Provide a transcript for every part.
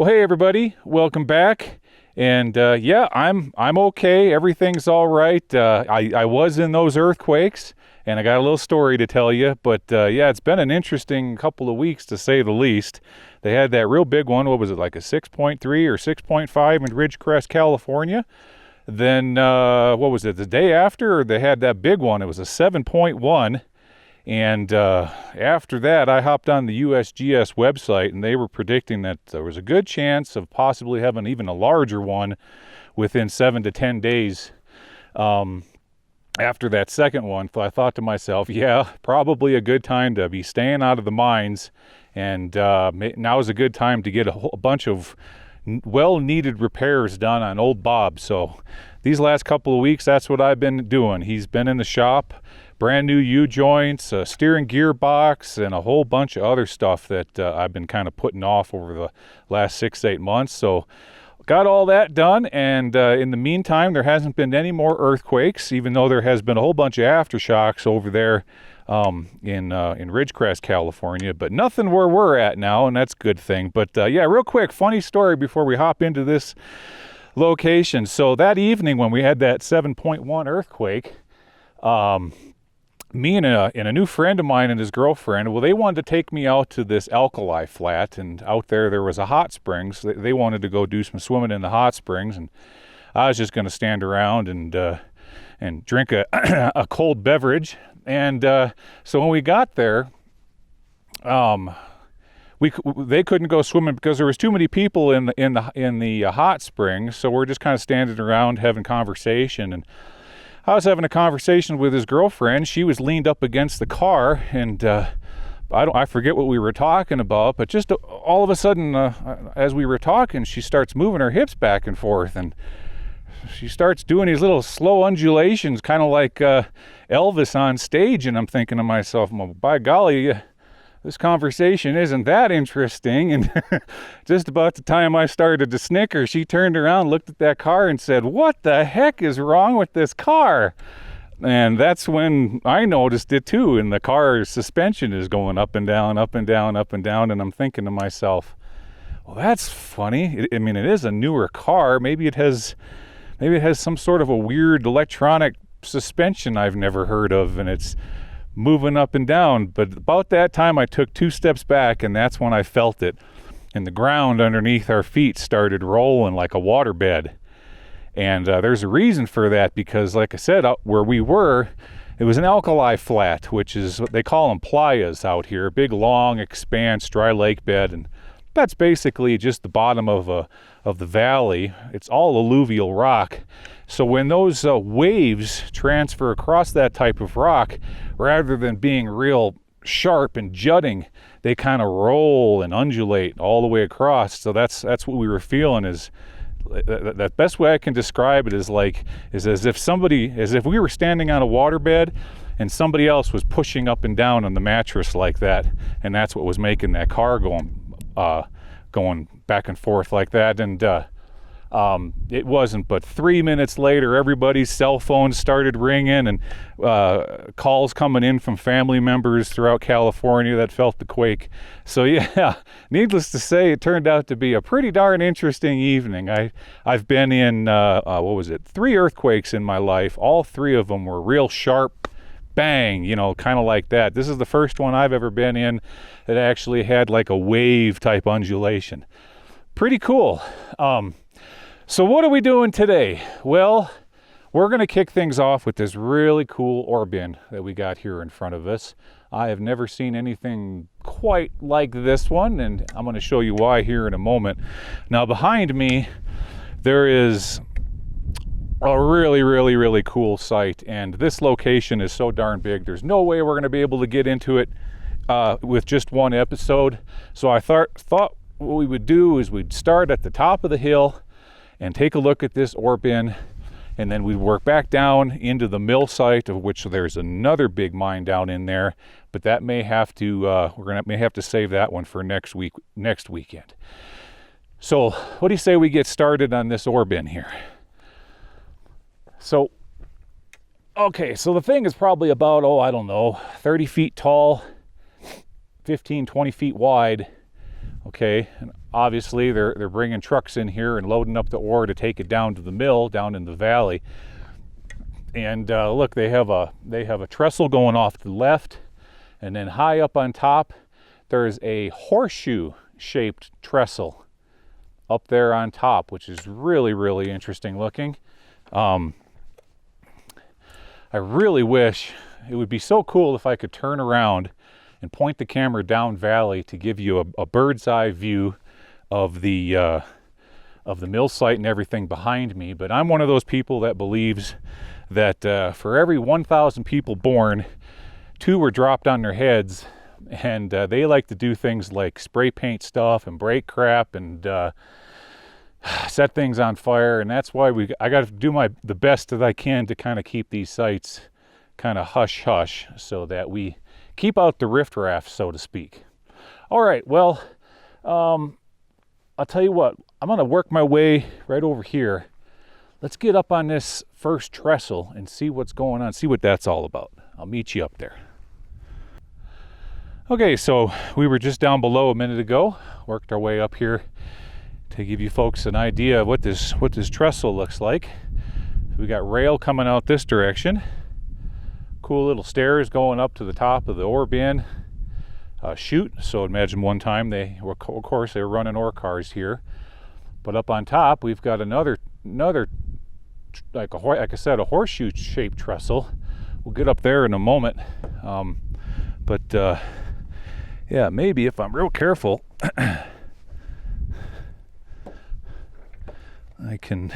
Well, hey everybody, welcome back. And yeah, I'm okay. Everything's all right. I was in those earthquakes, and I got a little story to tell you. But yeah, it's been an interesting couple of weeks to say the least. They had that real big one. What was it, like a 6.3 or 6.5 in Ridgecrest, California? Then what was it? The day after, they had that big one. It was a 7.1. And after that, I hopped on the USGS website, and they were predicting that there was a good chance of possibly having even a larger one within 7 to 10 days after that second one. So I thought to myself, yeah, probably a good time to be staying out of the mines, and now is a good time to get a bunch of well-needed repairs done on old Bob. So these last couple of weeks, that's what I've been doing. He's been in the shop. Brand new U-joints, a steering gearbox, and a whole bunch of other stuff that I've been kind of putting off over the last 6-8 months. So got all that done, and in the meantime, there hasn't been any more earthquakes, even though there has been a whole bunch of aftershocks over there in Ridgecrest, California, but nothing where we're at now, and that's a good thing. But yeah, real quick, funny story before we hop into this location. So that evening when we had that 7.1 earthquake, me and a new friend of mine and his girlfriend, well, they wanted to take me out to this alkali flat, and out there was a hot springs. They wanted to go do some swimming in the hot springs, and I was just going to stand around and drink a cold beverage. And so when we got there, they couldn't go swimming because there was too many people in the hot springs. So we're just kind of standing around having conversation, and I was having a conversation with his girlfriend. She was leaned up against the car, and I forget what we were talking about, but just all of a sudden, as we were talking, she starts moving her hips back and forth, and she starts doing these little slow undulations, kind of like Elvis on stage. And I'm thinking to myself, well, by golly, this conversation isn't that interesting. And just about the time I started to snicker, she turned around, looked at that car, and said, "What the heck is wrong with this car?" And that's when I noticed it too. And the car's suspension is going up and down, up and down, up and down. And I'm thinking to myself, well, that's funny. I mean, it is a newer car. Maybe it has some sort of a weird electronic suspension I've never heard of, and it's moving up and down. But about that time, I took 2 steps back, and that's when I felt it. And the ground underneath our feet started rolling like a waterbed. And there's a reason for that, because like I said, out where we were, it was an alkali flat, which is what they call them, playas out here, a big, long, expanse, dry lake bed. And that's basically just the bottom of the valley. It's all alluvial rock. So when those waves transfer across that type of rock, rather than being real sharp and jutting, they kind of roll and undulate all the way across. So that's what we were feeling. Is the best way I can describe it is as if we were standing on a waterbed and somebody else was pushing up and down on the mattress like that, and that's what was making that car going back and forth like that. And it wasn't but 3 minutes later, everybody's cell phones started ringing, and calls coming in from family members throughout California that felt the quake. So yeah, needless to say, it turned out to be a pretty darn interesting evening. I've been in 3 earthquakes in my life. All 3 of them were real sharp, bang, kind of like that. This is the first one I've ever been in that actually had like a wave type undulation. Pretty cool. So what are we doing today? Well, we're going to kick things off with this really cool ore bin that we got here in front of us. I have never seen anything quite like this one, and I'm going to show you why here in a moment. Now behind me, there is a really, really, really cool site, and this location is so darn big, there's no way we're going to be able to get into it with just one episode. So I thought what we would do is we'd start at the top of the hill and take a look at this ore bin, and then we'd work back down into the mill site, of which there's another big mine down in there, but that may have to may have to save that one for next weekend. So what do you say we get started on this ore bin here? So the thing is probably about 30 feet tall, 15, 20 feet wide. Okay, and obviously they're bringing trucks in here and loading up the ore to take it down to the mill down in the valley. And look, they have a trestle going off to the left, and then high up on top there's a horseshoe shaped trestle up there on top, which is really, really interesting looking. I really wish, it would be so cool if I could turn around and point the camera down valley to give you a bird's eye view of the mill site and everything behind me. But I'm one of those people that believes that for every 1,000 people born, 2 were dropped on their heads, and they like to do things like spray paint stuff and break crap and set things on fire. And that's why I got to do the best that I can to kind of keep these sites kind of hush hush, so that we keep out the riffraff, so to speak. All right, well, I'll tell you what, I'm gonna work my way right over here. Let's get up on this first trestle and see what's going on, see what that's all about. I'll meet you up there. Okay, so we were just down below a minute ago, worked our way up here to give you folks an idea of what this trestle looks like. We got rail coming out this direction. Cool little stairs going up to the top of the ore bin chute. So imagine one time they were running ore cars here. But up on top we've got another like I said, a horseshoe shaped trestle. We'll get up there in a moment. Yeah, maybe if I'm real careful, I can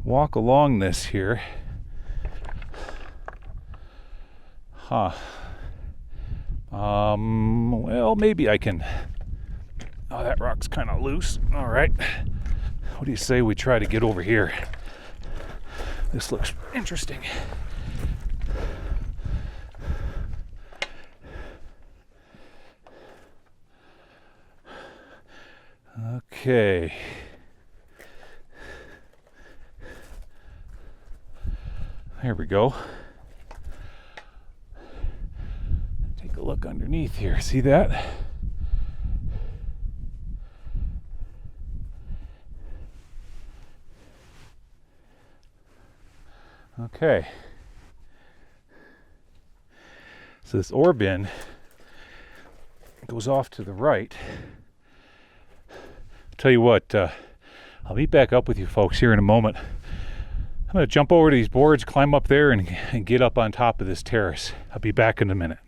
walk along this here. Well, maybe I can. Oh, that rock's kind of loose. All right. What do you say we try to get over here? This looks interesting. Okay. There we go. Take a look underneath here. See that? Okay. So this ore bin goes off to the right. Tell you what, I'll meet back up with you folks here in a moment. I'm going to jump over to these boards, climb up there, and get up on top of this terrace. I'll be back in a minute.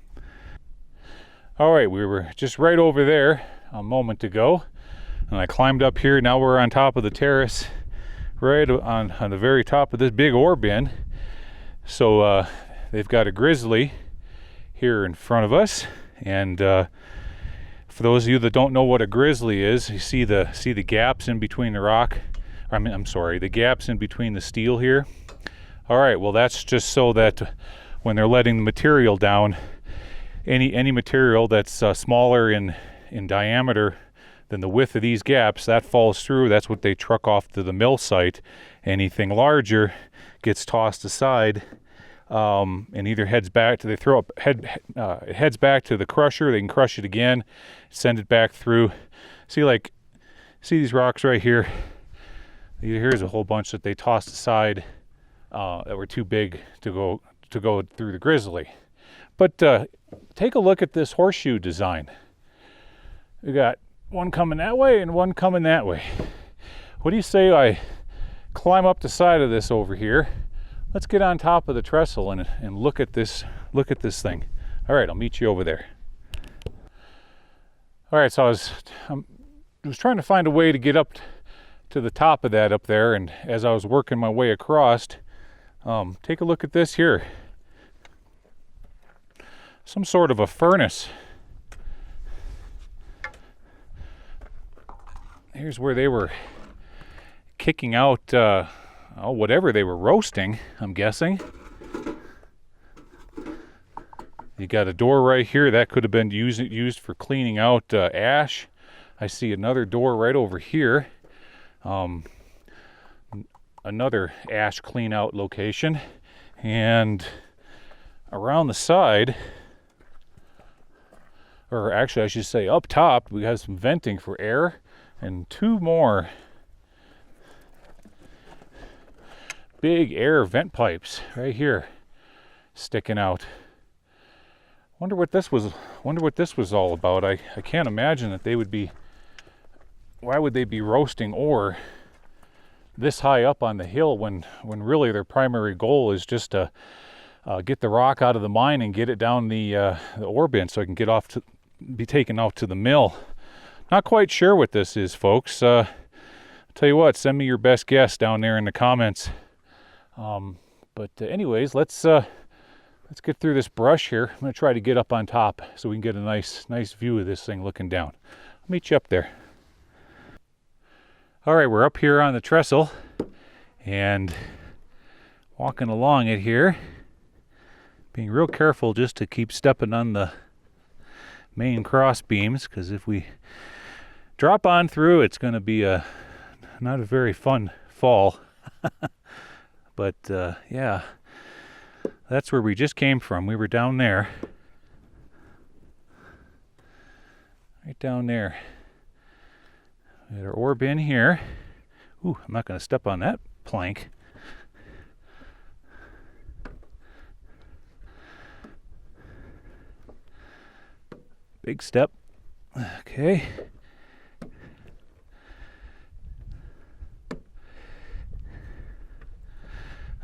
All right, we were just right over there a moment ago, and I climbed up here. Now we're on top of the terrace, right on the very top of this big ore bin. So they've got a Grizzly here in front of us, and for those of you that don't know what a Grizzly is, you see the gaps in between the rock. The gaps in between the steel here. All right, well that's just so that when they're letting the material down, any material that's smaller in diameter than the width of these gaps, that falls through. That's what they truck off to the mill site. Anything larger gets tossed aside and either heads back to it heads back to the crusher. They can crush it again, send it back through. See these rocks right here? Here's a whole bunch that they tossed aside that were too big to go through the Grizzly. But take a look at this horseshoe design. We got one coming that way and one coming that way. What do you say I climb up the side of this over here? Let's get on top of the trestle and look at this thing. All right, I'll meet you over there. All right, so I was trying to find a way to get up to the top of that up there, and as I was working my way across, take a look at this here. Some sort of a furnace. Here's where they were kicking out whatever they were roasting, I'm guessing. You got a door right here that could have been used for cleaning out ash. I see another door right over here. Another ash clean out location, and around the side or actually I should say up top, we have some venting for air, and 2 more big air vent pipes right here sticking out. Wonder what this was all about. I can't imagine that they would be, why would they be roasting ore this high up on the hill when really their primary goal is just to get the rock out of the mine and get it down the ore bin so it can be taken out to the mill. Not quite sure what this is, folks. I'll tell you what, send me your best guess down there in the comments. Anyways, let's get through this brush here. I'm going to try to get up on top so we can get a nice view of this thing looking down. I'll meet you up there. All right, we're up here on the trestle and walking along it here, being real careful just to keep stepping on the main cross beams, because if we drop on through, it's going to be not a very fun fall. But yeah, that's where we just came from. We were down there, right down there. We had our ore bin here. Ooh, I'm not going to step on that plank. Big step. Okay.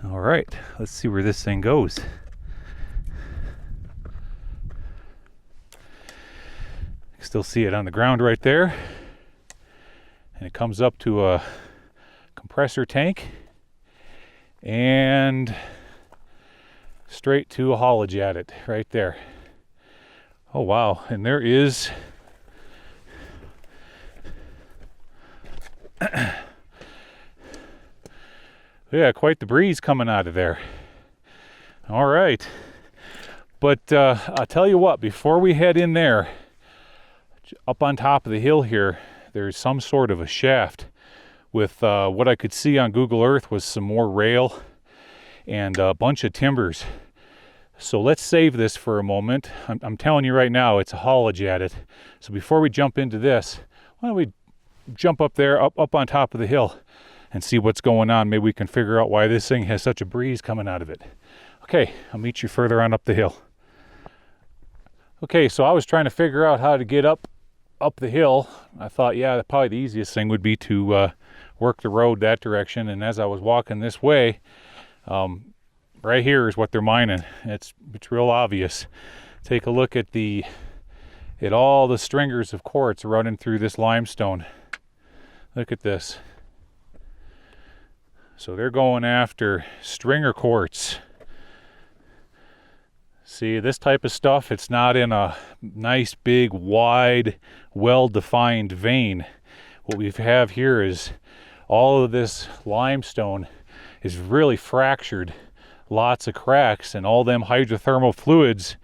All right, let's see where this thing goes. Still see it on the ground right there. And it comes up to a compressor tank and straight to a haulage adit right there. Oh wow, and there is yeah, quite the breeze coming out of there. All right, but I'll tell you what, before we head in there, up on top of the hill here, there's some sort of a shaft with what I could see on Google Earth was some more rail and a bunch of timbers. So let's save this for a moment. I'm telling you right now, it's a haulage adit. So before we jump into this, why don't we jump up there, up on top of the hill and see what's going on. Maybe we can figure out why this thing has such a breeze coming out of it. Okay, I'll meet you further on up the hill. Okay, so I was trying to figure out how to get up the hill. I thought, yeah, probably the easiest thing would be to work the road that direction. And as I was walking this way, right here is what they're mining. It's real obvious. Take a look at all the stringers of quartz running through this limestone. Look at this. So they're going after stringer quartz. See, this type of stuff, it's not in a nice, big, wide, well-defined vein. What we have here is all of this limestone is really fractured, lots of cracks, and all them hydrothermal fluids,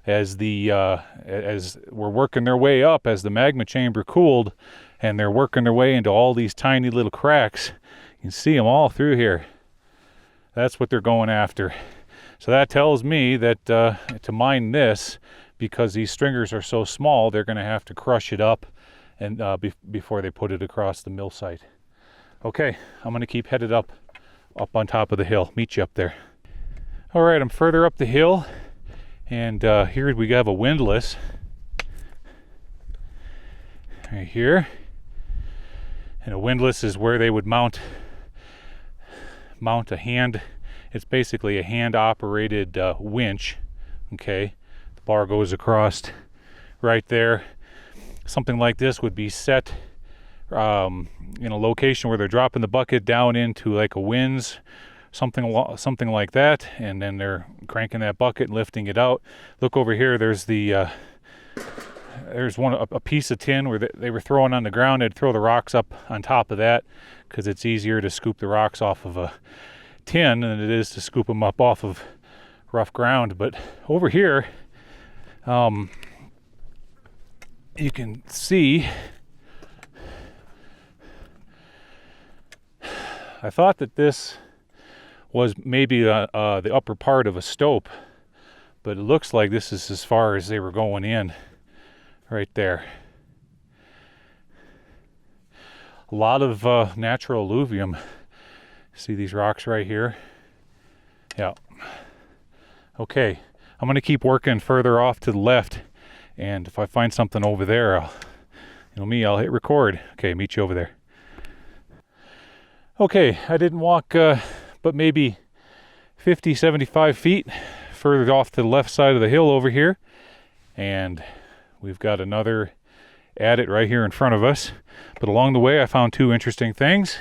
as we're working their way up, as the magma chamber cooled, and they're working their way into all these tiny little cracks. You can see them all through here. That's what they're going after. So that tells me that to mine this, because these stringers are so small, they're going to have to crush it up and before they put it across the mill site. Okay, I'm going to keep headed up on top of the hill. Meet you up there. All right, I'm further up the hill, and here we have a windlass right here. And a windlass is where they would mount a hand. It's basically a hand-operated winch. Okay, the bar goes across right there. Something like this would be set in a location where they're dropping the bucket down into like a winze, something like that, and then they're cranking that bucket and lifting it out. Look over here. There's a piece of tin where they were throwing on the ground. They'd throw the rocks up on top of that because it's easier to scoop the rocks off of a tin than it is to scoop them up off of rough ground. But over here, you can see, I thought that this was maybe the upper part of a stope, but it looks like this is as far as they were going in. right there. A lot of natural alluvium. See these rocks right here? Yeah. Okay, I'm going to keep working further off to the left, and if I find something over there, I'll hit record. Okay, meet you over there. Okay, I didn't walk but maybe 50, 75 feet further off to the left side of the hill over here, and we've got another adit right here in front of us. But along the way I found two interesting things.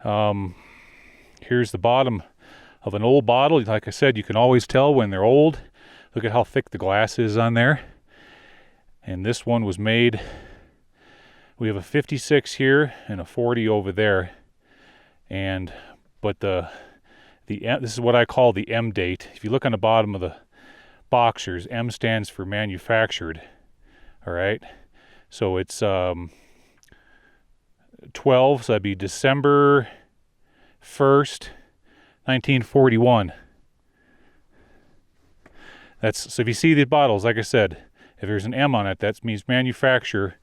Here's the bottom of an old bottle. Like I said, you can always tell when they're old. Look at how thick the glass is on there. And this one was made, we have a 56 here and a 40 over there. But this is what I call the M date. If you look on the bottom of the boxers, M stands for manufactured. All right. So it's 12, so that'd be December 1st, 1941. So if you see the bottles, like I said, if there's an M on it, that means manufacturer,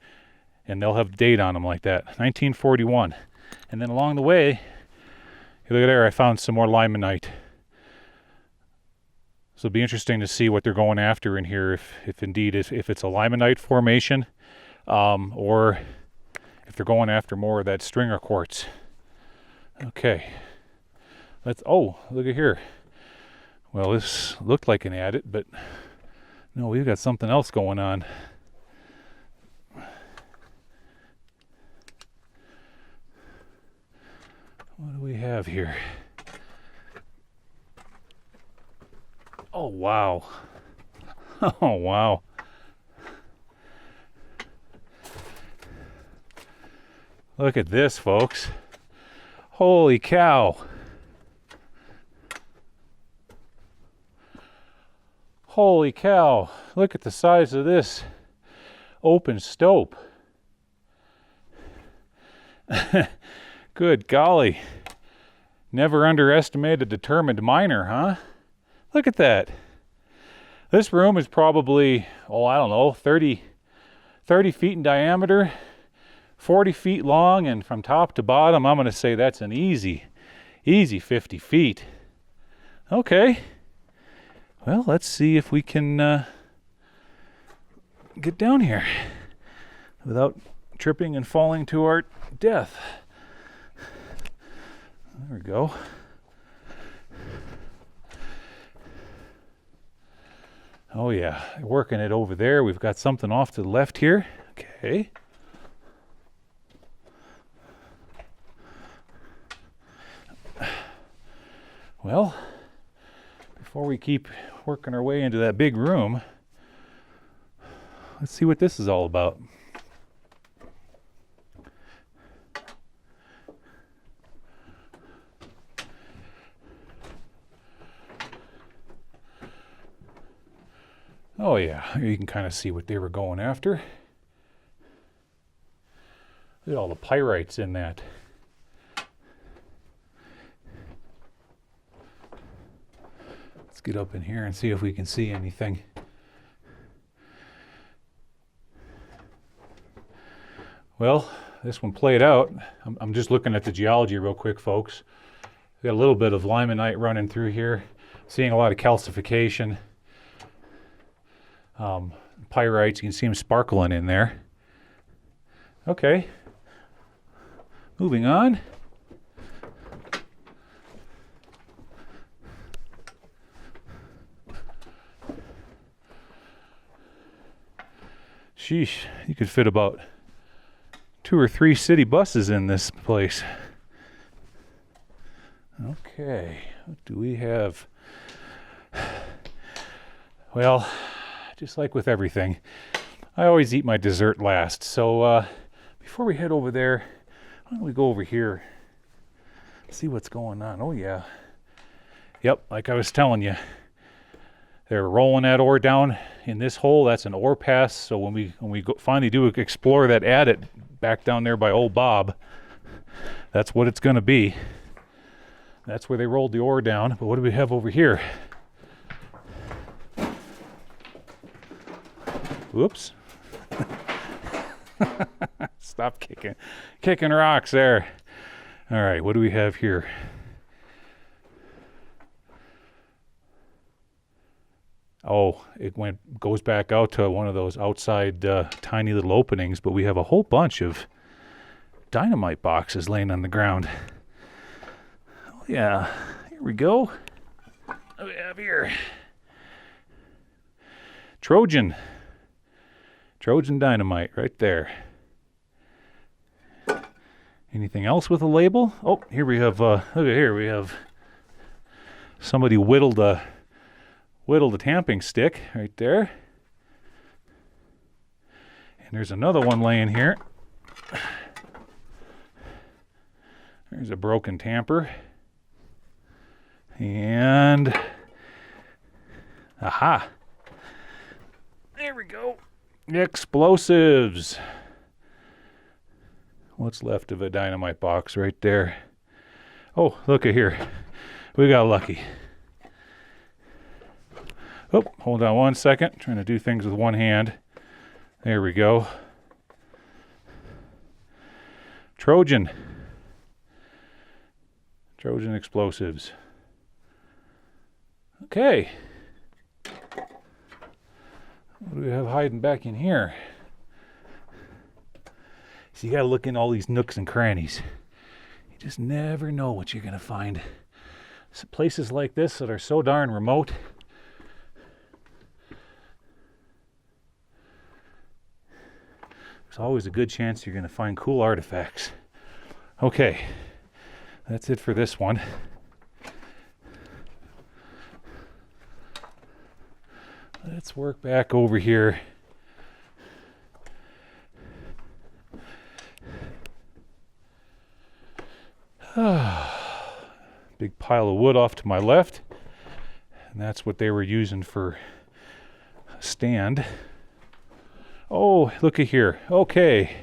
and they'll have the date on them like that, 1941. And then along the way, look at there, I found some more limonite. So it'll be interesting to see what they're going after in here, if indeed it's a limonite formation, or if they're going after more of that stringer quartz. Okay, look at here. Well, this looked like an adit, but no, we've got something else going on. What do we have here? Oh, wow. Oh, wow. Look at this, folks. Holy cow. Holy cow. Look at the size of this open stope. Good golly. Never underestimate a determined miner, huh? Look at that. This room is probably, I don't know, 30 feet in diameter, 40 feet long, and from top to bottom, I'm going to say that's an easy 50 feet. Okay. Well, let's see if we can get down here without tripping and falling to our death. There we go. Oh yeah, working it over there. We've got something off to the left here. Okay. Well, before we keep working our way into that big room, let's see what this is all about. Oh yeah, you can kind of see what they were going after. Look at all the pyrites in that. Let's get up in here and see if we can see anything. Well, this one played out. I'm just looking at the geology real quick, folks. We got a little bit of limonite running through here. Seeing a lot of calcification. Pyrites, you can see them sparkling in there. Okay. Moving on. Sheesh, you could fit about 2 or 3 city buses in this place. Okay, what do we have? Well, just like with everything, I always eat my dessert last. So before we head over there, why don't we go over here, see what's going on. Oh yeah. Yep, like I was telling you, they're rolling that ore down in this hole. That's an ore pass. So when we finally do explore that adit back down there by old Bob, that's what it's going to be. That's where they rolled the ore down. But what do we have over here? Whoops. Stop kicking rocks there. All right, what do we have here? Oh, it goes back out to one of those outside tiny little openings, but we have a whole bunch of dynamite boxes laying on the ground. Oh yeah, here we go. What do we have here? Trojan dynamite right there. Anything else with a label? Oh, here we have, look at here, we have somebody whittled a tamping stick right there. And there's another one laying here. There's a broken tamper. And, aha. There we go. Explosives. What's left of a dynamite box right there? Oh, look at here. We got lucky. Oh, hold on one second. Trying to do things with one hand. There we go. Trojan explosives. Okay. What do we have hiding back in here? So you got to look in all these nooks and crannies. You just never know what you're going to find. So places like this that are so darn remote. There's always a good chance you're going to find cool artifacts. Okay, that's it for this one. Let's work back over here. Big pile of wood off to my left, and that's what they were using for a stand. Oh, looky here. Okay.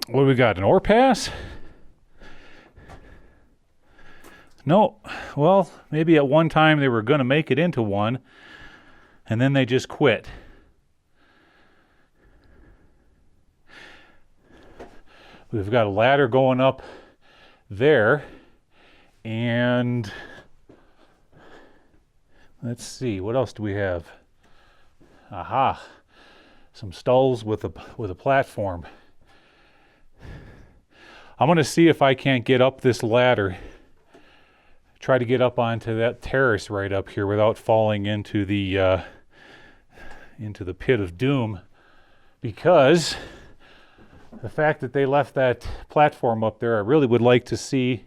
What do we got? An ore pass? No. Well, maybe at one time they were going to make it into one, and then they just quit. We've got a ladder going up there, and let's see, what else do we have? Aha, some stalls with a platform. I'm going to see if I can't get up this ladder, try to get up onto that terrace right up here without falling into the pit of doom, because the fact that they left that platform up there, I really would like to see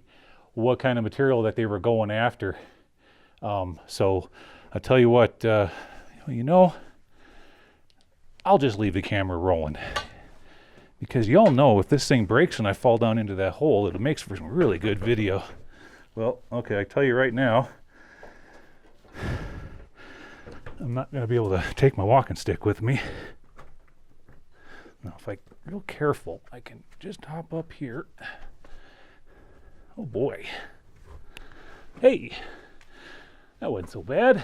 what kind of material that they were going after. So I'll tell you what, I'll just leave the camera rolling, because y'all know if this thing breaks and I fall down into that hole, it makes for some really good video. Well, okay, I tell you right now, I'm not going to be able to take my walking stick with me. Now, if I'm real careful, I can just hop up here. Oh boy. Hey, that wasn't so bad.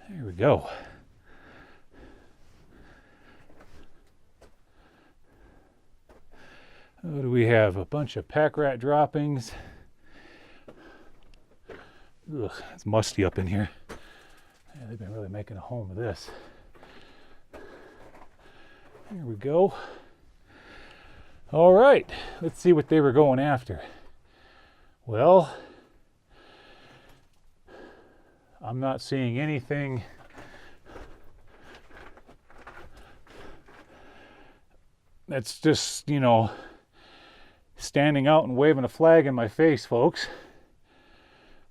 There we go. What do we have? A bunch of pack rat droppings. Ugh, it's musty up in here. Yeah, they've been really making a home of this. Here we go. All right, let's see what they were going after. Well, I'm not seeing anything that's just, standing out and waving a flag in my face, folks.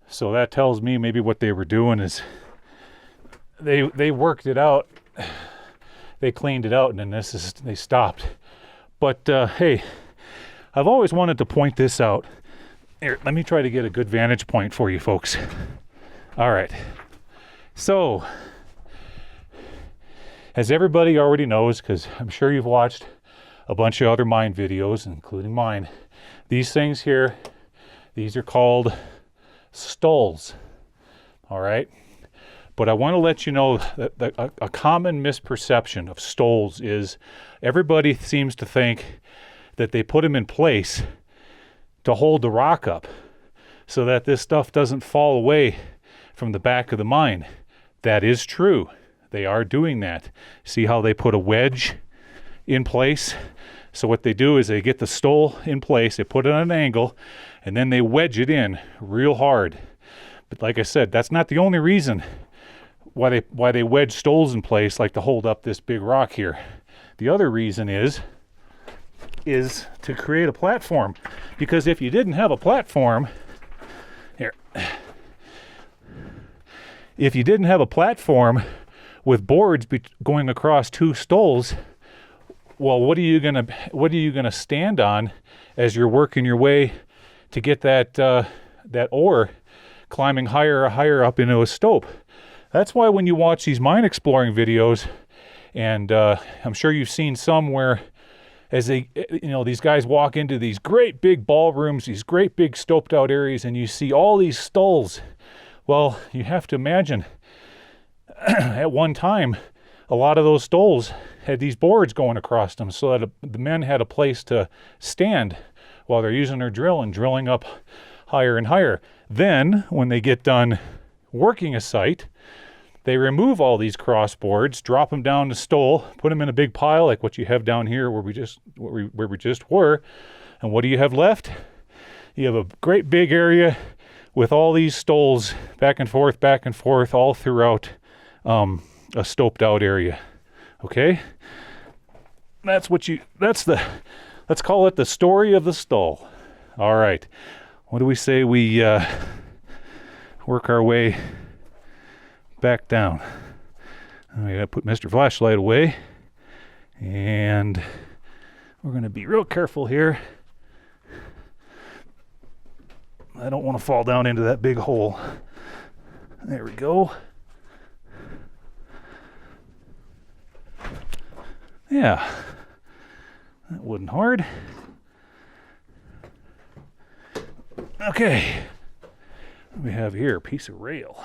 So that tells me maybe what they were doing is they worked it out. They cleaned it out, and then they stopped. But hey, I've always wanted to point this out. Here, let me try to get a good vantage point for you folks. All right. So, as everybody already knows, because I'm sure you've watched a bunch of other mine videos, including mine, these things here, these are called Stulls. All right. But I want to let you know that a common misperception of stulls is everybody seems to think that they put them in place to hold the rock up so that this stuff doesn't fall away from the back of the mine. That is true. They are doing that. See how they put a wedge in place? So what they do is they get the Stull in place, they put it on an angle, and then they wedge it in real hard. But like I said, that's not the only reason why they wedge Stulls in place, like to hold up this big rock here. The other reason is to create a platform. Because if you didn't have a platform, if you didn't have a platform with boards going across two Stulls, well, what are you gonna stand on as you're working your way to get that ore climbing higher up into a stope? That's why when you watch these mine exploring videos, and I'm sure you've seen some where as these guys walk into these great big ballrooms, these great big stoped out areas, and you see all these Stulls. Well, you have to imagine at one time, a lot of those Stulls had these boards going across them so that the men had a place to stand while they're using their drill and drilling up higher and higher. Then, when they get done working a site, they remove all these cross boards, drop them down the Stull, put them in a big pile like what you have down here where we just were. And what do you have left? You have a great big area with all these Stulls back and forth all throughout a stoped out area. Okay? Let's call it the story of the Stull. All right. What do we say we work our way back down? I gotta put Mr. Flashlight away, and we're gonna be real careful here. I don't want to fall down into that big hole. There we go. Yeah, that wasn't hard. Okay, what do we have here? A piece of rail.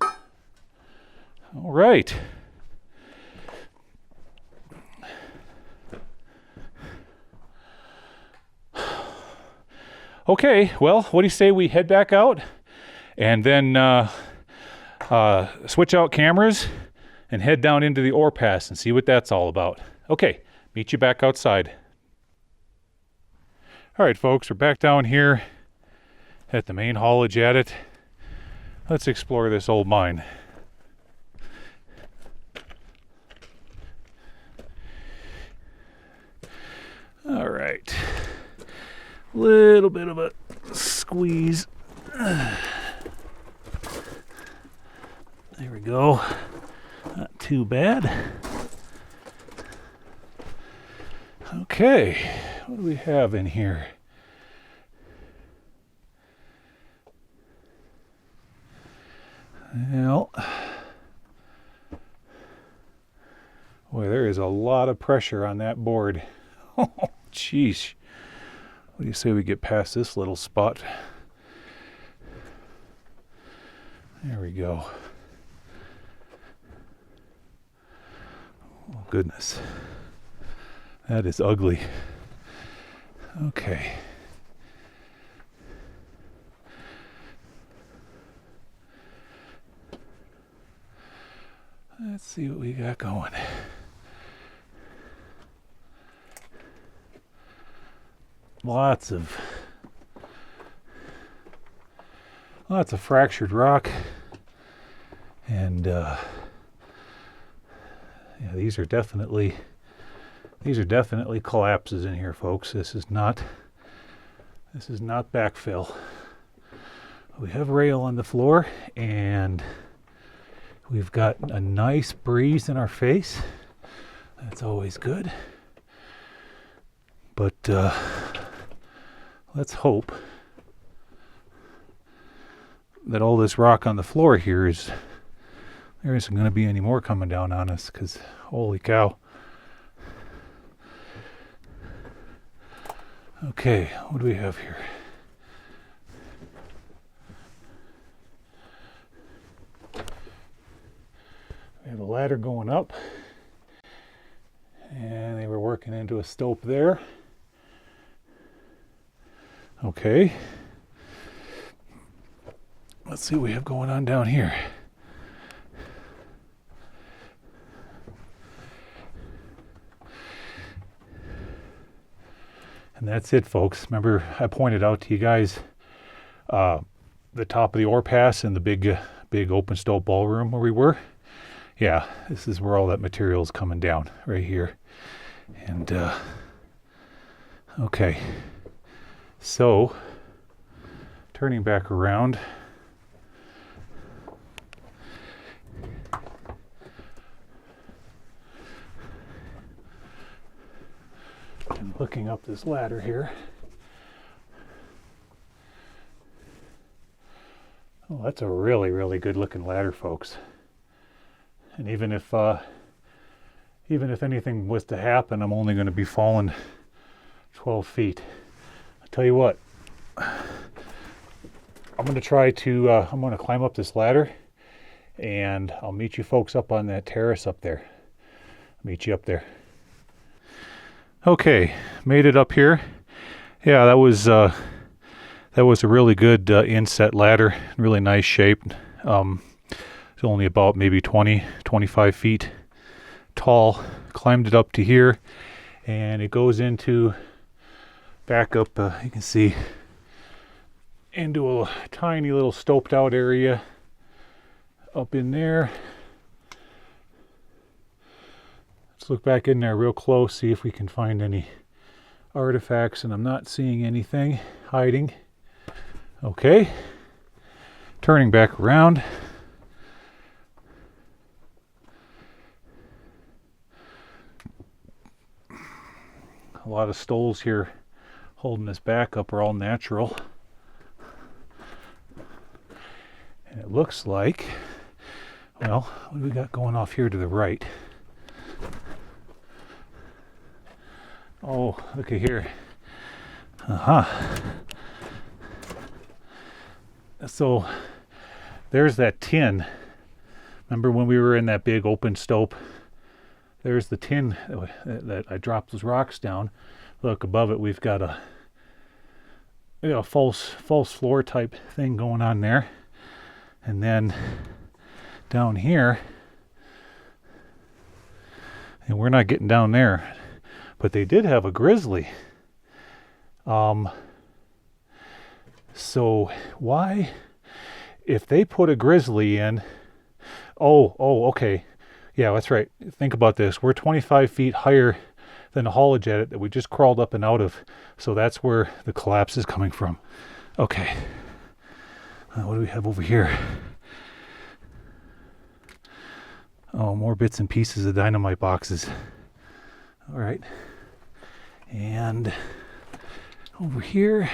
All right. Okay, well, what do you say we head back out and then switch out cameras and head down into the ore pass and see what that's all about. Okay, meet you back outside. All right, folks, we're back down here at the main haulage adit. Let's explore this old mine. All right, little bit of a squeeze. There we go. Not too bad. Okay, what do we have in here? Well, boy, there is a lot of pressure on that board. Oh, jeez. What do you say we get past this little spot? There we go. Oh, goodness. That is ugly. Okay. Let's see what we got going. Lots of fractured rock, and yeah, these are definitely collapses in here, folks. This is not backfill. We have rail on the floor, and we've got a nice breeze in our face. That's always good. But let's hope that all this rock on the floor here there isn't going to be any more coming down on us, because holy cow. Okay, what do we have here? We have a ladder going up, and they were working into a stope there. Okay. Let's see what we have going on down here. And that's it, folks. Remember, I pointed out to you guys the top of the ore pass and the big open stope ballroom where we were. Yeah, this is where all that material is coming down, right here. And okay, so turning back around. And looking up this ladder here. Oh, that's a really, really good looking ladder, folks. And even if anything was to happen, I'm only going to be falling 12 feet. I'll tell you what, I'm going to try to, I'm going to climb up this ladder, and I'll meet you folks up on that terrace up there. Meet you up there. Okay, made it up here. Yeah, that was a really good inset ladder, really nice shape. It's only about maybe 25 feet tall. Climbed it up to here, and it goes into back up, you can see, into a tiny little stoped out area up in there. Let's look back in there real close, see if we can find any artifacts, and I'm not seeing anything hiding. Okay, turning back around. A lot of stolls here holding this back up are all natural. And it looks like, well, what do we got going off here to the right? Oh, look at here. So there's that tin. Remember when we were in that big open stope? There's the tin that I dropped those rocks down. Look, above it we've got a false floor type thing going on there. And then down here, and we're not getting down there, but they did have a grizzly. So why, if they put a grizzly in, okay. Yeah, that's right. Think about this. We're 25 feet higher than the haulage adit that we just crawled up and out of. So that's where the collapse is coming from. Okay. What do we have over here? Oh, more bits and pieces of dynamite boxes. All right. And over here.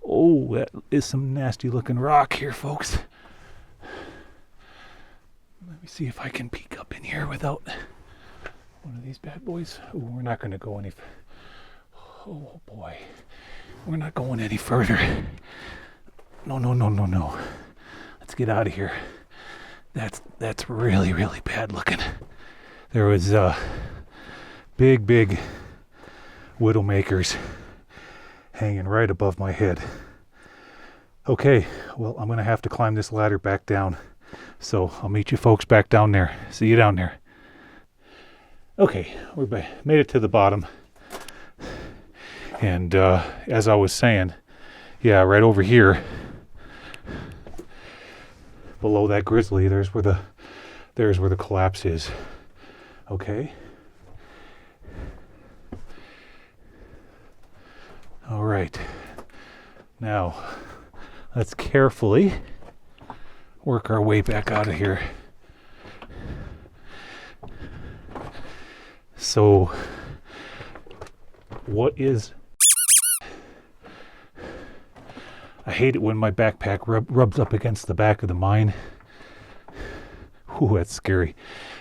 Oh, that is some nasty looking rock here, folks. Let me see if I can peek up in here without one of these bad boys. Oh, we're not going to go any. Oh boy, we're not going any further. No. Let's get out of here. That's really, really bad looking. There was big widowmakers hanging right above my head. Okay, well, I'm going to have to climb this ladder back down. So I'll meet you folks back down there. See you down there. Okay, we made it to the bottom. And as I was saying, yeah, right over here, below that grizzly, there's where the collapse is. Okay. All right. Now, let's carefully work our way back out of here. So, what is... I hate it when my backpack rubs up against the back of the mine. Ooh, that's scary.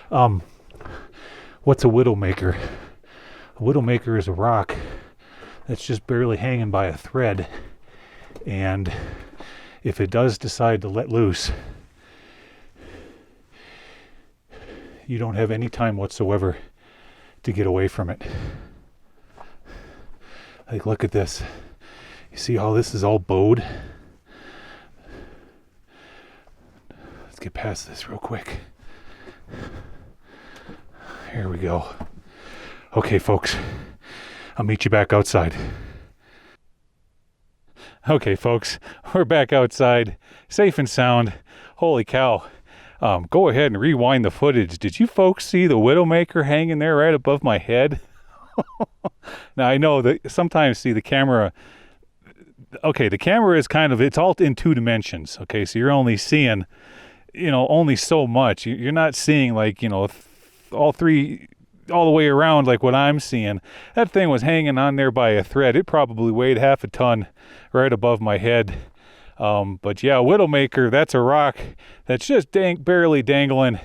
What's a widowmaker? A widowmaker is a rock that's just barely hanging by a thread. And if it does decide to let loose, you don't have any time whatsoever to get away from it. Like, look at this. You see how this is all bowed? Let's get past this real quick. Here we go. Okay, folks, I'll meet you back outside. Okay, folks, we're back outside, safe and sound. Holy cow. Go ahead and rewind the footage. Did you folks see the Widowmaker hanging there right above my head? Now, I know that sometimes, see, the camera, okay, the camera is kind of, it's all in 2 dimensions, okay? So you're only seeing, you know, only so much. You're not seeing, like, you know, all the way around like what I'm seeing. That thing was hanging on there by a thread. It probably weighed half a ton right above my head. But yeah, Widowmaker, that's a rock that's just barely dangling.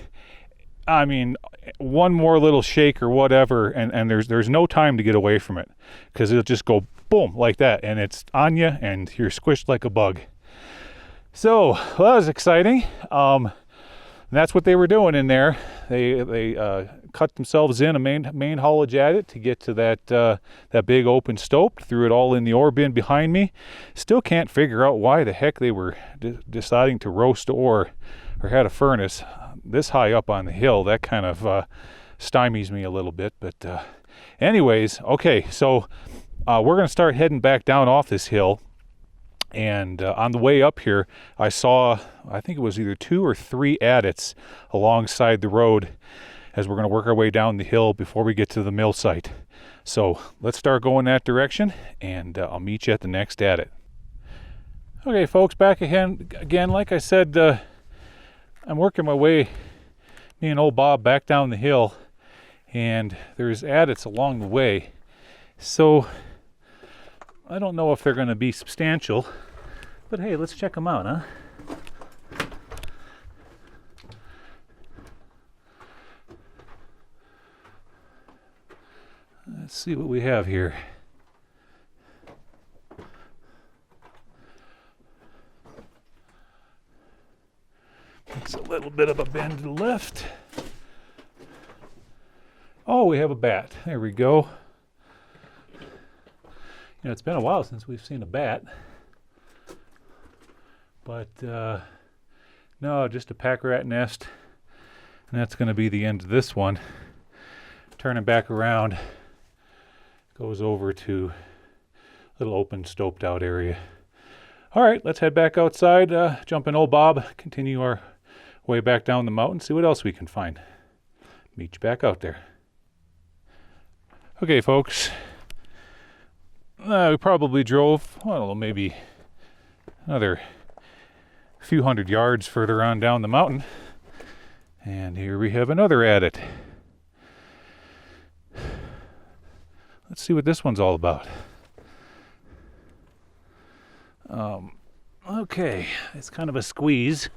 I mean, one more little shake or whatever, and there's no time to get away from it, because it'll just go boom like that, and it's on you, and you're squished like a bug. So, well, that was exciting. That's what they were doing in there. They cut themselves in a main haulage adit to get to that big open stope. Threw it all in the ore bin behind me. Still can't figure out why the heck they were deciding to roast ore or had a furnace this high up on the hill. That kind of stymies me a little bit. But anyways, okay, so we're going to start heading back down off this hill. And on the way up here, I saw, I think it was either 2 or 3 adits alongside the road as we're going to work our way down the hill before we get to the mill site. So let's start going that direction, and I'll meet you at the next adit. Okay, folks, back again. Like I said, I'm working my way, me and old Bob, back down the hill, and there's adits along the way. So I don't know if they're going to be substantial, but hey, let's check them out, huh? Let's see what we have here. It's a little bit of a bend to the left. Oh, we have a bat. There we go. You know, it's been a while since we've seen a bat, but no, just a pack rat nest, and that's going to be the end of this one. Turning back around, goes over to a little open stoped out area. All right, let's head back outside, jump in old Bob, continue our way back down the mountain, see what else we can find. Meet you back out there. Okay, folks. We probably drove, well, maybe another few hundred yards further on down the mountain. And here we have another adit. Let's see what this one's all about. Okay, it's kind of a squeeze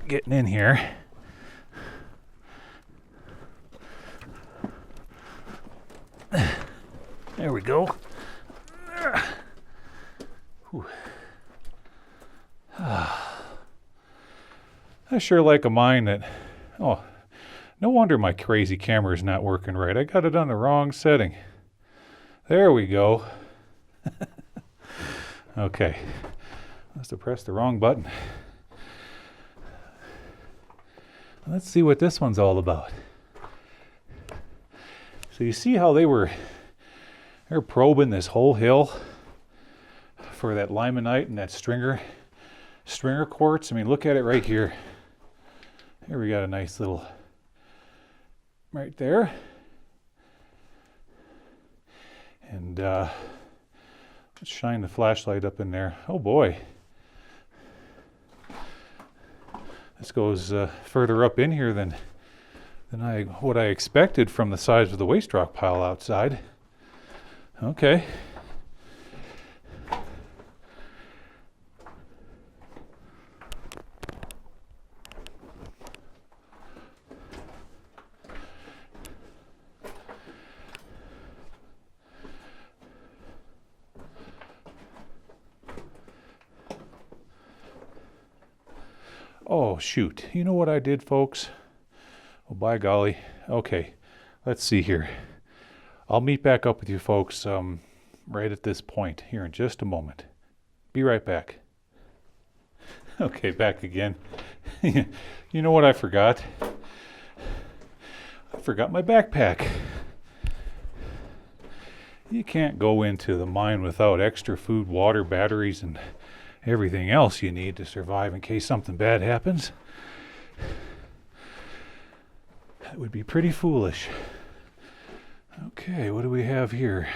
getting in here. There we go. I sure like a mine that, oh, no wonder my crazy camera is not working right. I got it on the wrong setting. There we go. Okay, must have pressed the wrong button. Let's see what this one's all about. So you see how they're probing this whole hill for that limonite and that stringer quartz. I mean, look at it right here. Here we got a nice little right there. And let's shine the flashlight up in there. Oh boy. This goes further up in here than what I expected from the size of the waste rock pile outside. Okay. Oh, shoot. You know what I did, folks? Oh, by golly. Okay, let's see here. I'll meet back up with you folks right at this point here in just a moment. Be right back. Okay, back again. You know what I forgot? I forgot my backpack. You can't go into the mine without extra food, water, batteries, and everything else you need to survive in case something bad happens. That would be pretty foolish. Okay, what do we have here?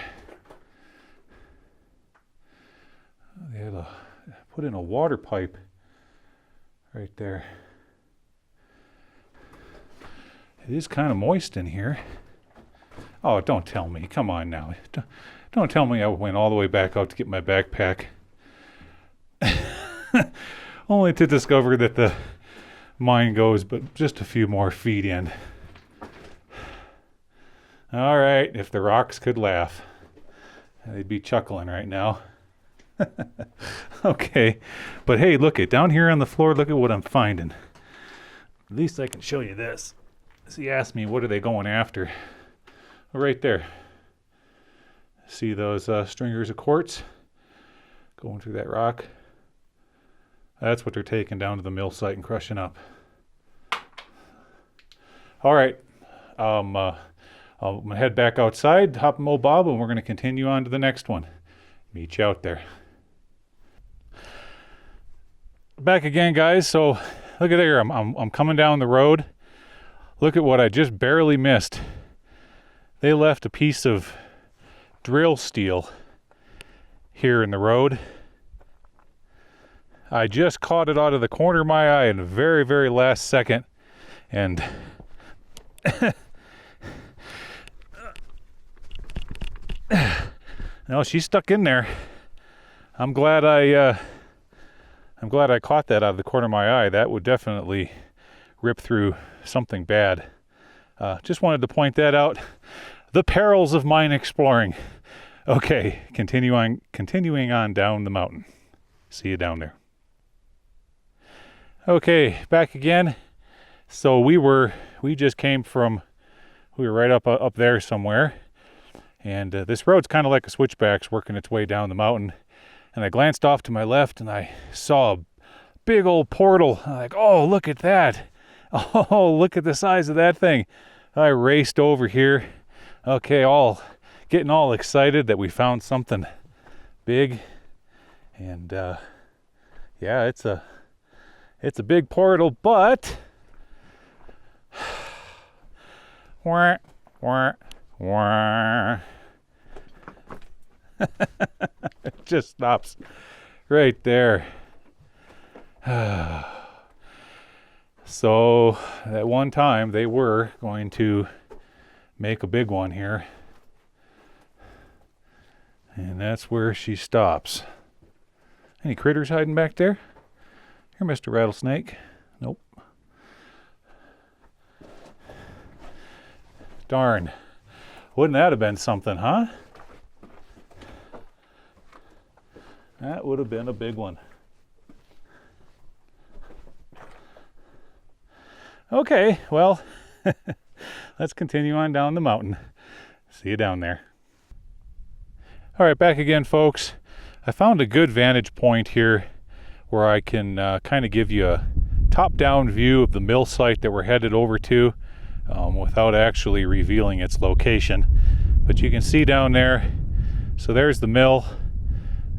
They had put in a water pipe right there. It is kind of moist in here. Oh, don't tell me. Come on now. Don't tell me I went all the way back out to get my backpack. Only to discover that the mine goes but just a few more feet in. All right, if the rocks could laugh, they'd be chuckling right now. Okay, but hey, look it down here on the floor. Look at what I'm finding. At least I can show you this. So he asked me, what are they going after? Right there. See those stringers of quartz going through that rock? That's what they're taking down to the mill site and crushing up. All right. I'm going to head back outside, hop in Mo Bob, and we're going to continue on to the next one. Meet you out there. Back again, guys. So look at there. I'm coming down the road. Look at what I just barely missed. They left a piece of drill steel here in the road. I just caught it out of the corner of my eye in the very, very last second. And no, she's stuck in there. I'm glad I caught that out of the corner of my eye. That would definitely rip through something bad. Just wanted to point that out. The perils of mine exploring. Okay, continuing on down the mountain. See you down there. Okay, back again. So we were right up there somewhere. And this road's kind of like a switchback's working its way down the mountain. And I glanced off to my left and I saw a big old portal. I'm like, oh, look at that. Oh, look at the size of that thing. I raced over here. Okay, getting all excited that we found something big. And yeah, it's a big portal, but wah, wah, wah. It just stops right there. So at one time they were going to make a big one here, and that's where she stops. Any critters hiding back there? Here, Mr. Rattlesnake. Nope. Darn. Wouldn't that have been something, huh? That would have been a big one. Okay, well, let's continue on down the mountain. See you down there. All right, back again, folks. I found a good vantage point here where I can kind of give you a top-down view of the mill site that we're headed over to without actually revealing its location. But you can see down there, so there's the mill.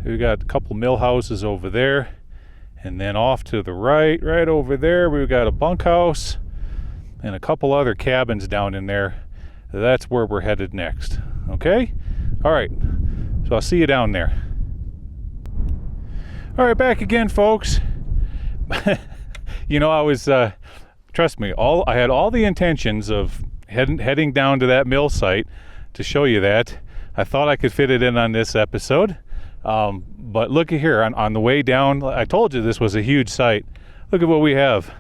We've got a couple mill houses over there. And then off to the right over there, we've got a bunkhouse and a couple other cabins down in there. That's where we're headed next. Okay? All right. So I'll see you down there. All right, back again, folks. You know, I was, trust me, I had all the intentions of heading down to that mill site to show you that. I thought I could fit it in on this episode. But look at here, on the way down, I told you this was a huge site. Look at what we have.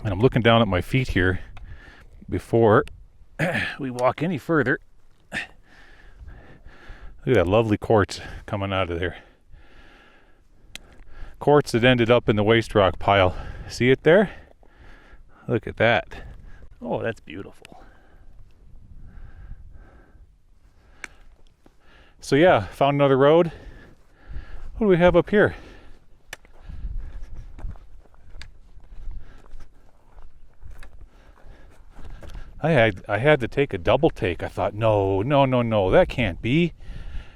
And I'm looking down at my feet here before we walk any further. Look at that lovely quartz coming out of there. Quartz that ended up in the waste rock pile. See it there? Look at that. Oh, that's beautiful. So yeah, found another road. What do we have up here? I had to take a double take. I thought, no, that can't be,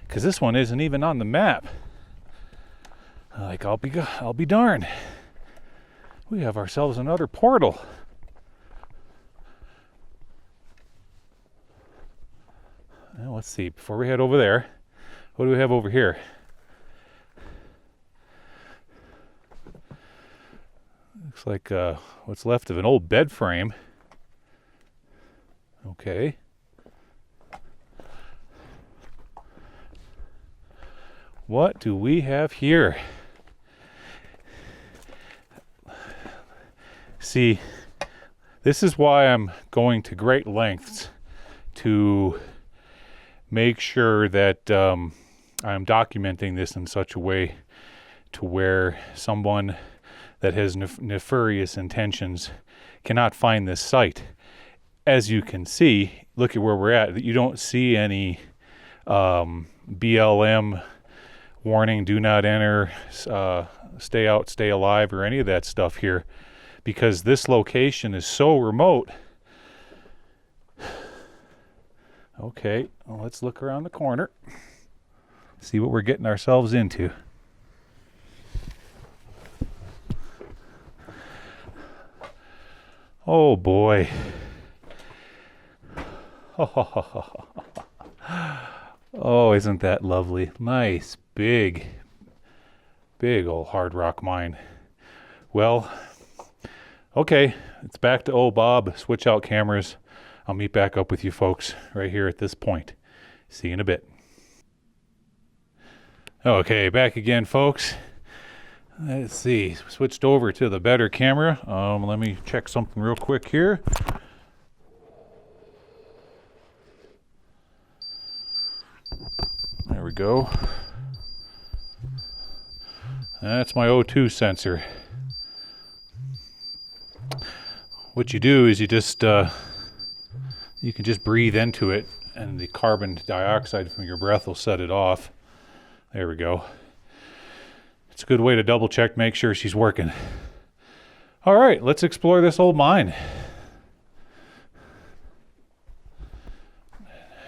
because this one isn't even on the map. Like, I'll be darned. We have ourselves another portal. Well, let's see. Before we head over there, what do we have over here? Looks like what's left of an old bed frame. Okay. What do we have here? See, this is why I'm going to great lengths to make sure that I'm documenting this in such a way to where someone that has nefarious intentions cannot find this site. As you can see, look at where we're at. You don't see any BLM warning, do not enter, stay out, stay alive, or any of that stuff here, because this location is so remote. Okay, well, let's look around the corner, see what we're getting ourselves into. Oh boy. Oh, isn't that lovely? Nice, big old hard rock mine. Well, okay, it's back to old Bob. Switch out cameras. I'll meet back up with you folks right here at this point. See you in a bit. Okay, back again, folks. Let's see, switched over to the better camera. Let me check something real quick here. There we go. That's my O2 sensor. What you do is you just you can just breathe into it, and the carbon dioxide from your breath will set it off. There we go. It's a good way to double check, make sure she's working. All right, let's explore this old mine.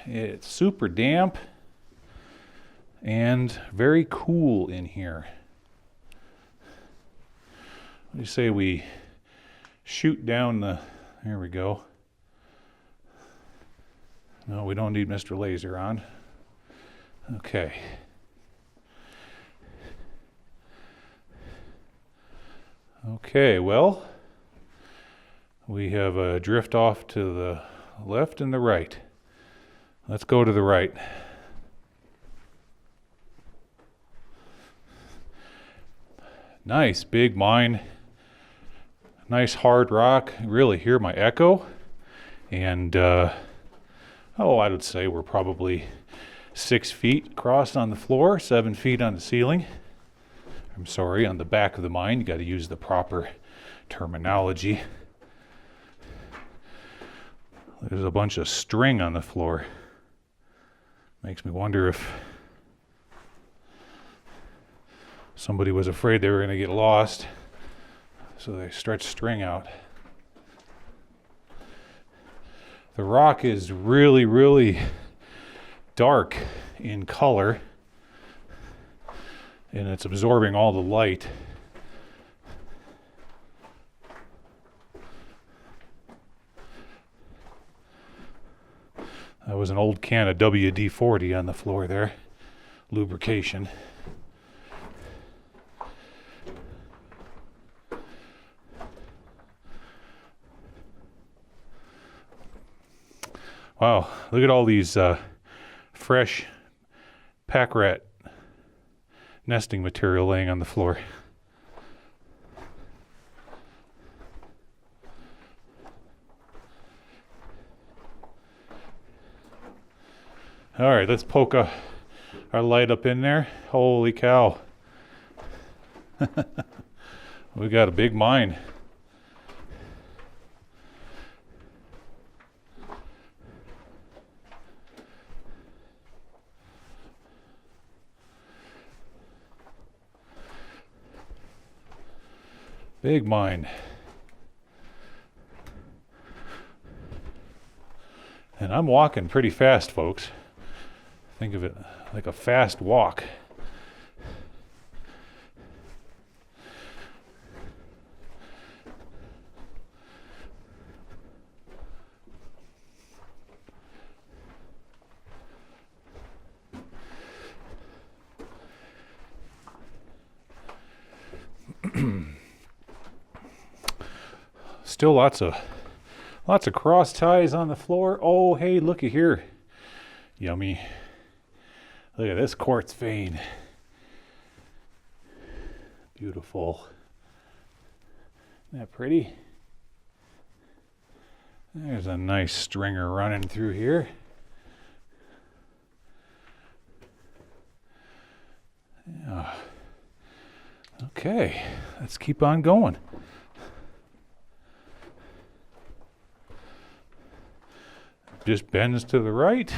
It's super damp and very cool in here. What do you say we shoot down the, there we go. No, we don't need Mr. Laser on. Okay. Okay, well, we have a drift off to the left and the right. Let's go to the right. Nice big mine. Nice hard rock. You really hear my echo. And, I would say we're probably 6 feet across on the floor, 7 feet on the ceiling. I'm sorry, on the back of the mine. You got to use the proper terminology. There's a bunch of string on the floor. Makes me wonder if somebody was afraid they were going to get lost, so they stretched string out. The rock is really, really dark in color, and it's absorbing all the light. That was an old can of WD-40 on the floor there. Lubrication. Wow, look at all these fresh pack rat nesting material laying on the floor. All right, let's poke our light up in there. Holy cow. We got a big mine. Big mine. And I'm walking pretty fast, folks. Think of it like a fast walk. Still lots of cross ties on the floor. Oh, hey, looky here. Yummy. Look at this quartz vein. Beautiful. Isn't that pretty? There's a nice stringer running through here. Yeah. Okay, let's keep on going. Just bends to the right.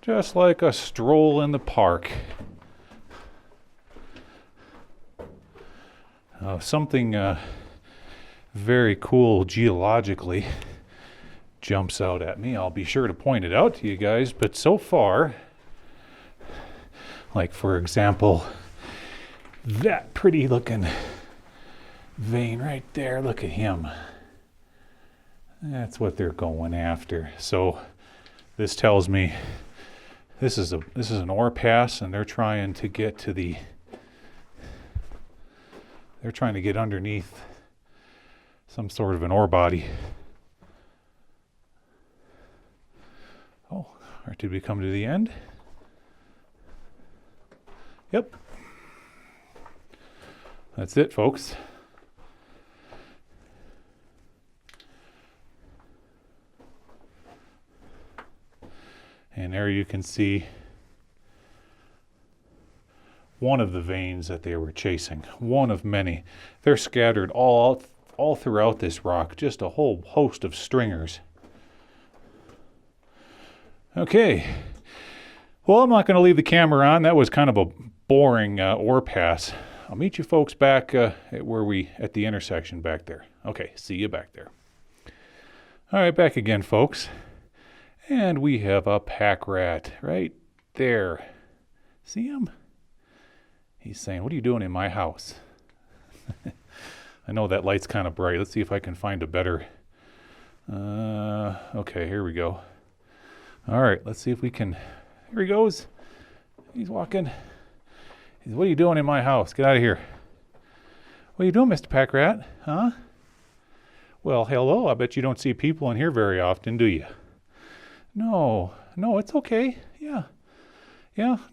Just like a stroll in the park. Something very cool geologically jumps out at me. I'll be sure to point it out to you guys, but so far, like for example, that pretty looking vein right there, look at him. That's what they're going after. So this tells me this is an ore pass, and they're trying to get to the underneath some sort of an ore body. Oh, or did we come to the end? Yep. That's it, folks. And there you can see one of the veins that they were chasing, one of many. They're scattered all throughout this rock, just a whole host of stringers. Okay, well, I'm not going to leave the camera on. That was kind of a boring ore pass. I'll meet you folks back at the intersection back there. Okay, see you back there. All right, back again, folks. And we have a pack rat right there. See him? He's saying, "What are you doing in my house?" I know that light's kind of bright. Let's see if I can find a better... okay, here we go. All right, let's see if we can... Here he goes. He's walking. He says, "What are you doing in my house? Get out of here." "What are you doing, Mr. Pack Rat? Huh?" "Well, hello. I bet you don't see people in here very often, do you?" No, it's okay. Yeah,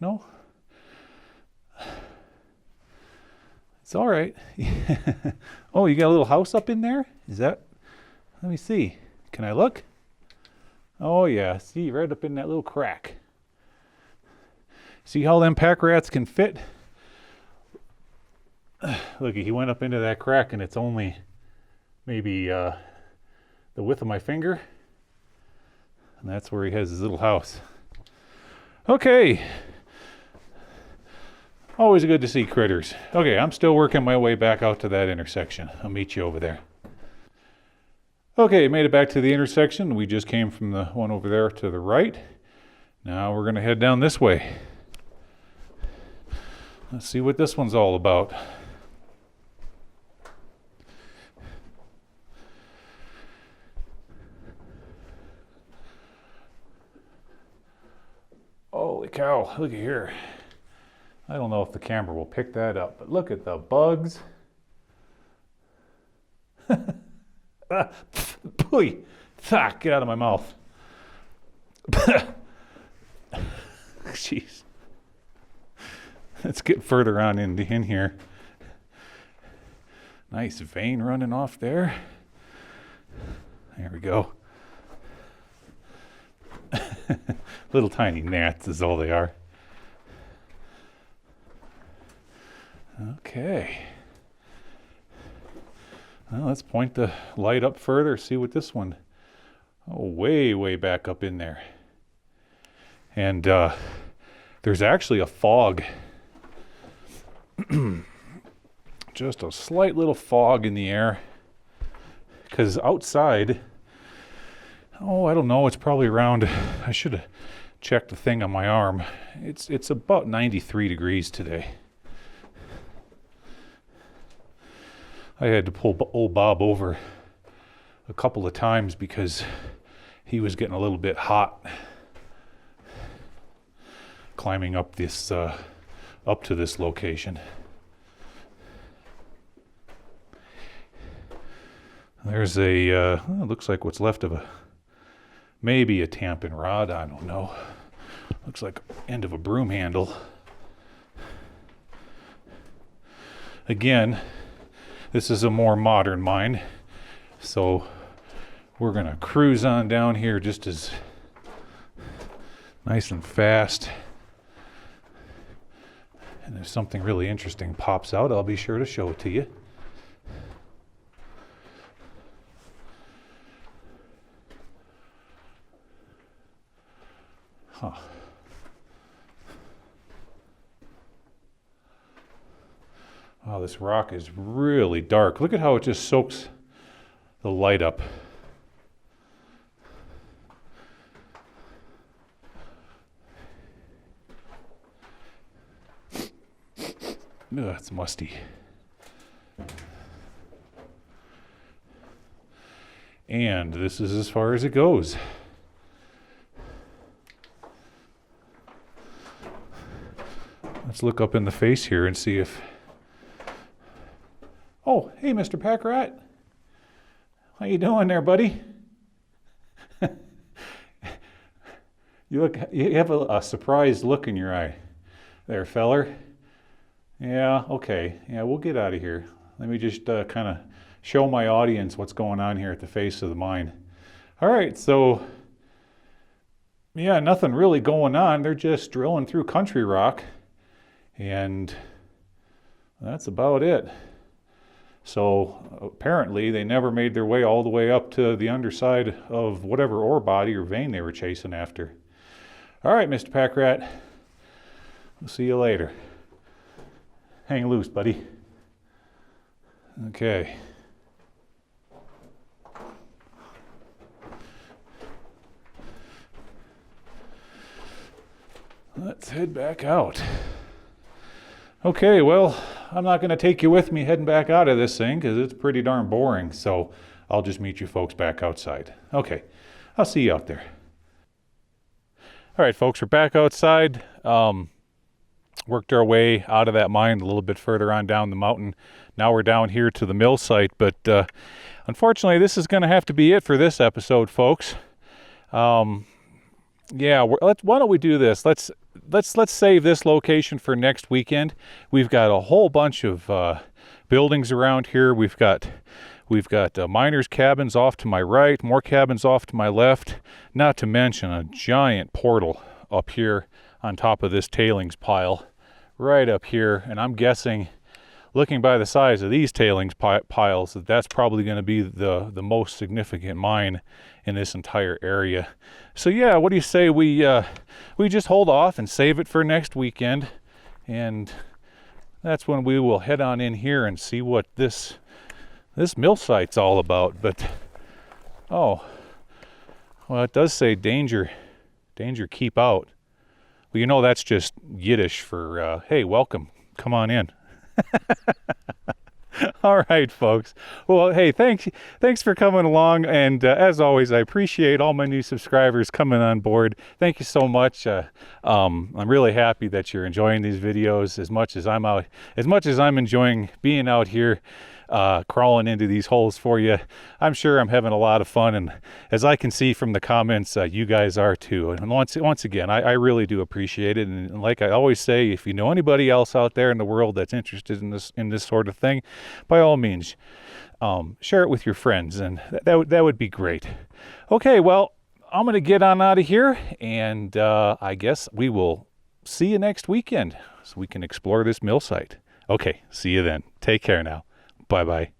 no. It's all right. Oh, you got a little house up in there? Is that? Let me see. Can I look? Oh, yeah. See, right up in that little crack. See how them pack rats can fit? Look, he went up into that crack, and it's only maybe the width of my finger. And that's where he has his little house. Okay. Always good to see critters. Okay, I'm still working my way back out to that intersection. I'll meet you over there. Okay, made it back to the intersection. We just came from the one over there to the right. Now we're going to head down this way. Let's see what this one's all about. Holy cow, look at here. I don't know if the camera will pick that up, but look at the bugs. Pooey! Get out of my mouth. Jeez. Let's get further on in here. Nice vein running off there. There we go. Little tiny gnats is all they are. Okay. Well, let's point the light up further, see what this one... Oh, way back up in there. And there's actually a fog. Just a slight little fog in the air. Because outside, oh, I don't know, it's probably around, I should have checked the thing on my arm. It's about 93 degrees today. I had to pull old Bob over a couple of times because he was getting a little bit hot climbing up this up to this location. There's a looks like what's left of a maybe a tampon rod, I don't know. Looks like end of a broom handle. Again, this is a more modern mine, so we're gonna cruise on down here just as nice and fast. And if something really interesting pops out, I'll be sure to show it to you. Huh. Oh, this rock is really dark. Look at how it just soaks the light up. Ugh, it's musty. And this is as far as it goes. Let's look up in the face here and see if... Oh, hey, Mr. Packrat. How you doing there, buddy? You have a surprised look in your eye there, feller. Yeah, okay. Yeah, we'll get out of here. Let me just kind of show my audience what's going on here at the face of the mine. All right, so yeah, nothing really going on. They're just drilling through country rock, and that's about it. So apparently they never made their way all the way up to the underside of whatever ore body or vein they were chasing after. All right, Mr. Packrat. We'll see you later. Hang loose, buddy. Okay. Let's head back out. Okay, well, I'm not going to take you with me heading back out of this thing because it's pretty darn boring, so I'll just meet you folks back outside. Okay, I'll see you out there. All right, folks, we're back outside. Worked our way out of that mine a little bit further on down the mountain. Now we're down here to the mill site, but unfortunately, this is going to have to be it for this episode, folks. Yeah, why don't we do this? Let's save this location for next weekend. We've got a whole bunch of buildings around here. We've got miners' cabins off to my right, more cabins off to my left, not to mention a giant portal up here on top of this tailings pile right up here. And I'm guessing, looking by the size of these tailings piles, that's probably going to be the most significant mine in this entire area. So yeah, what do you say we just hold off and save it for next weekend, and that's when we will head on in here and see what this mill site's all about. But oh, well, it does say danger, keep out. Well, you know that's just Yiddish for hey, welcome, come on in. All right, folks. Well, hey, thanks for coming along, and as always, I appreciate all my new subscribers coming on board. Thank you so much. I'm really happy that you're enjoying these videos as much as I'm enjoying being out here crawling into these holes for you. I'm sure I'm having a lot of fun, and as I can see from the comments, you guys are too. And once again, I really do appreciate it. And like I always say, if you know anybody else out there in the world that's interested in this sort of thing, by all means, share it with your friends, and that would be great. Okay, well, I'm going to get on out of here, and I guess we will see you next weekend so we can explore this mill site. Okay, see you then. Take care now. Bye-bye.